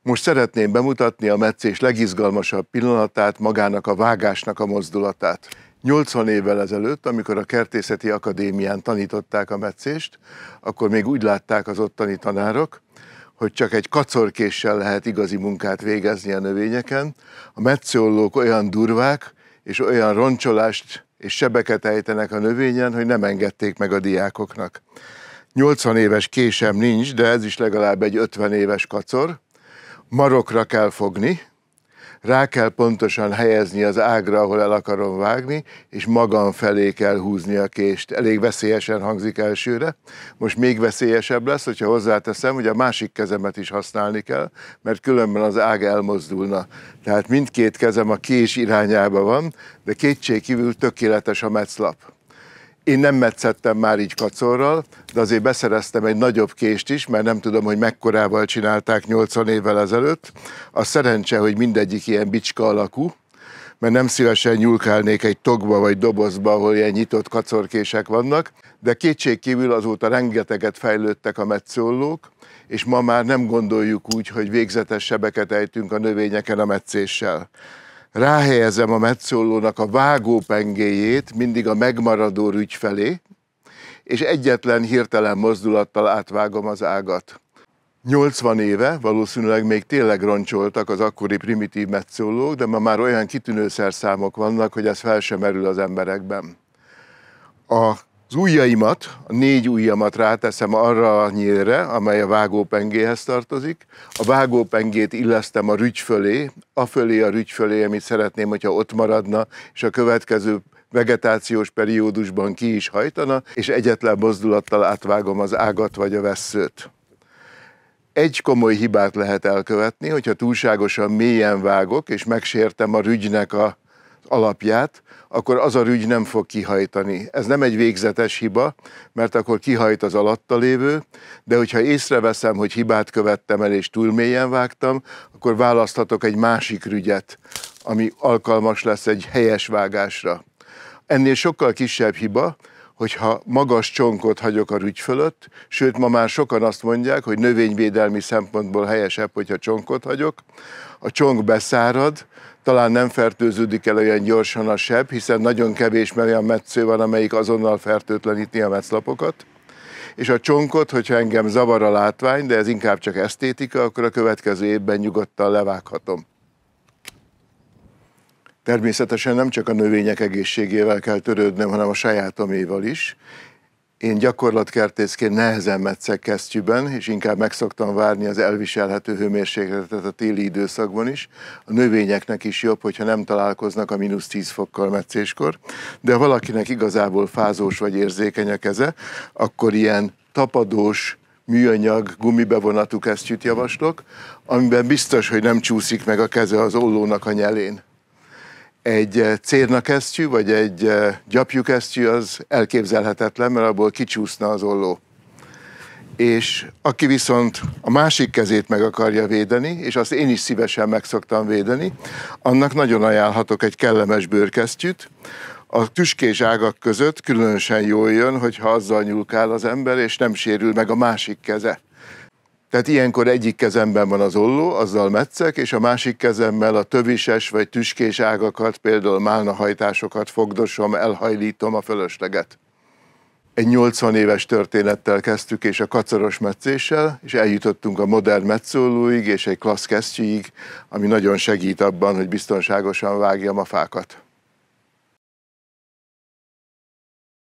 Most szeretném bemutatni a metszés legizgalmasabb pillanatát, magának a vágásnak a mozdulatát. 80 évvel ezelőtt, amikor a Kertészeti Akadémián tanították a metszést, akkor még úgy látták az ottani tanárok, hogy csak egy kacorkéssel lehet igazi munkát végezni a növényeken. A metszőollók olyan durvák, és olyan roncsolást és sebeket ejtenek a növényen, hogy nem engedték meg a diákoknak. 80 éves késem nincs, de ez is legalább egy 50 éves kacor. Marokra kell fogni, rá kell pontosan helyezni az ágra, ahol el akarom vágni, és magam felé kell húzni a kést. Elég veszélyesen hangzik elsőre. Most még veszélyesebb lesz, hogyha hozzáteszem, hogy a másik kezemet is használni kell, mert különben az ág elmozdulna. Tehát mindkét kezem a kés irányába van, de kétségkívül tökéletes a metszlap. Én nem metszettem már így kacorral, de azért beszereztem egy nagyobb kést is, mert nem tudom, hogy mekkorával csinálták 80 évvel ezelőtt. A szerencse, hogy mindegyik ilyen bicska alakú, mert nem szívesen nyúlkálnék egy tokba vagy dobozba, ahol ilyen nyitott kacorkések vannak, de kétségkívül azóta rengeteget fejlődtek a metszőollók, és ma már nem gondoljuk úgy, hogy végzetes sebeket ejtünk a növényeken a metszéssel. Ráhelyezem a metszőollónak a vágópengéjét mindig a megmaradó rügy felé, és egyetlen hirtelen mozdulattal átvágom az ágat. 80 éve valószínűleg még tényleg roncsoltak az akkori primitív metszőollók, de ma már olyan kitűnő szerszámok vannak, hogy ez fel sem merül az emberekben. Az ujjaimat, a 4 ujjamat ráteszem arra a nyílre, amely a vágópengéhez tartozik. A vágópengét illesztem a rügy fölé, a rügy fölé, amit szeretném, hogyha ott maradna, és a következő vegetációs periódusban ki is hajtana, és egyetlen mozdulattal átvágom az ágat vagy a vesszőt. Egy komoly hibát lehet elkövetni, hogyha túlságosan mélyen vágok, és megsértem a rügynek az alapját, akkor az a rügy nem fog kihajtani. Ez nem egy végzetes hiba, mert akkor kihajt az alatta lévő, de hogyha észreveszem, hogy hibát követtem el és túl mélyen vágtam, akkor választhatok egy másik rügyet, ami alkalmas lesz egy helyes vágásra. Ennél sokkal kisebb hiba, hogyha magas csonkot hagyok a rügy fölött, sőt ma már sokan azt mondják, hogy növényvédelmi szempontból helyesebb, hogyha csonkot hagyok. A csonk beszárad, talán nem fertőződik el olyan gyorsan a seb, hiszen nagyon kevés olyan metsző van, amelyik azonnal fertőtleníti a metszlapokat. És a csonkot, hogyha engem zavar a látvány, de ez inkább csak esztétika, akkor a következő évben nyugodtan levághatom. Természetesen nem csak a növények egészségével kell törődnöm, hanem a sajátoméval is. Én gyakorlatkertészként nehezen metszek kesztyűben, és inkább megszoktam várni az elviselhető hőmérsékletet a téli időszakban is. A növényeknek is jobb, hogyha nem találkoznak a -10 fokkal metszéskor, de ha valakinek igazából fázós vagy érzékeny a keze, akkor ilyen tapadós, műanyag, gumibevonatú kesztyűt javaslok, amiben biztos, hogy nem csúszik meg a keze az ollónak a nyelén. Egy cérnakesztyű vagy egy gyapjúkesztyű az elképzelhetetlen, mert abból kicsúszna az olló. És aki viszont a másik kezét meg akarja védeni, és azt én is szívesen meg szoktam védeni, annak nagyon ajánlhatok egy kellemes bőrkesztyűt. A tüskés ágak között különösen jól jön, hogyha azzal nyúlkál az ember, és nem sérül meg a másik keze. Tehát ilyenkor egyik kezemben van az olló, azzal metszek, és a másik kezemmel a tövises vagy tüskés ágakat, például málnahajtásokat fogdosom, elhajlítom a fölösleget. Egy 80 éves történettel kezdtük, és a kacaros metszéssel, és eljutottunk a modern metszőollóig és egy klassz kesztyűig, ami nagyon segít abban, hogy biztonságosan vágjam a fákat.